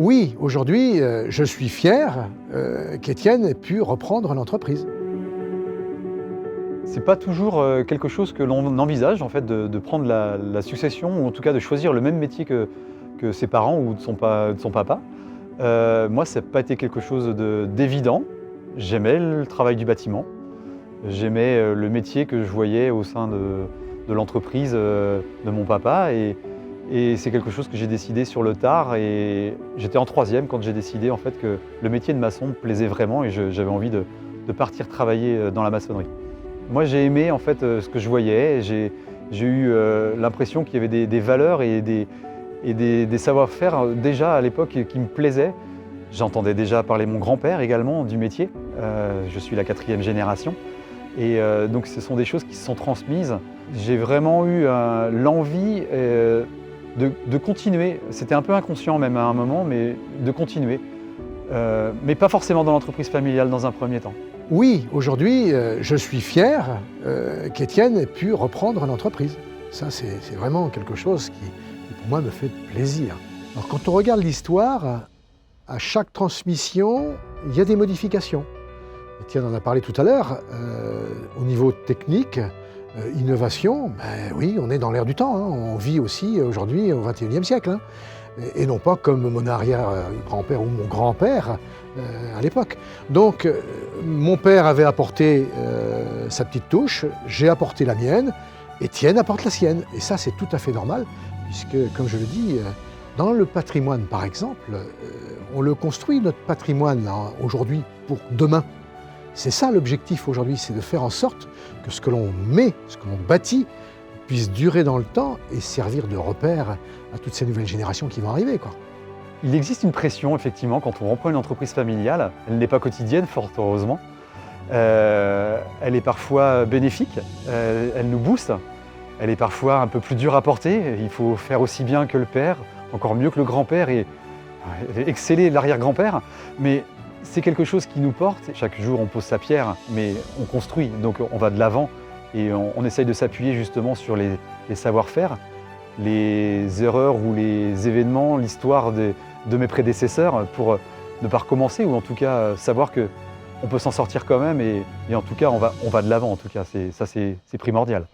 Oui, aujourd'hui, je suis fier qu'Étienne ait pu reprendre l'entreprise. C'est pas toujours quelque chose que l'on envisage en fait de prendre la succession ou en tout cas de choisir le même métier que ses parents ou de son papa. Moi, ça n'a pas été quelque chose d'évident. J'aimais le travail du bâtiment. J'aimais le métier que je voyais au sein de l'entreprise de mon papa et c'est quelque chose que j'ai décidé sur le tard et j'étais en troisième quand j'ai décidé en fait que le métier de maçon me plaisait vraiment et j'avais envie de partir travailler dans la maçonnerie. Moi j'ai aimé en fait ce que je voyais, j'ai eu l'impression qu'il y avait des valeurs et des savoir-faire déjà à l'époque qui me plaisaient. J'entendais déjà parler mon grand-père également du métier, je suis la 4e génération. Et donc ce sont des choses qui se sont transmises. J'ai vraiment eu l'envie de continuer. C'était un peu inconscient même à un moment, mais de continuer. Mais pas forcément dans l'entreprise familiale dans un premier temps. Oui, aujourd'hui, je suis fier qu'Étienne ait pu reprendre l'entreprise. Ça, c'est vraiment quelque chose qui, pour moi, me fait plaisir. Alors, quand on regarde l'histoire, à chaque transmission, il y a des modifications. Étienne en a parlé tout à l'heure, au niveau technique, innovation, ben oui, on est dans l'air du temps, hein. On vit aussi aujourd'hui au XXIe siècle, hein. Et non pas comme mon arrière-grand-père ou mon grand-père à l'époque. Donc, mon père avait apporté sa petite touche, j'ai apporté la mienne, Étienne apporte la sienne. Et ça, c'est tout à fait normal, puisque, comme je le dis, dans le patrimoine, par exemple, on le construit, notre patrimoine, aujourd'hui, pour demain. C'est ça l'objectif aujourd'hui, c'est de faire en sorte que ce que l'on met, ce que l'on bâtit, puisse durer dans le temps et servir de repère à toutes ces nouvelles générations qui vont arriver, quoi. Il existe une pression, effectivement, quand on reprend une entreprise familiale. Elle n'est pas quotidienne, fort heureusement. Elle est parfois bénéfique, elle nous booste. Elle est parfois un peu plus dure à porter. Il faut faire aussi bien que le père, encore mieux que le grand-père et exceller l'arrière-grand-père. Mais c'est quelque chose qui nous porte. Chaque jour, on pose sa pierre, mais on construit. Donc on va de l'avant et on essaye de s'appuyer justement sur les savoir-faire, les erreurs ou les événements, l'histoire de mes prédécesseurs pour ne pas recommencer ou en tout cas savoir qu'on peut s'en sortir quand même et en tout cas on va de l'avant en tout cas, c'est primordial.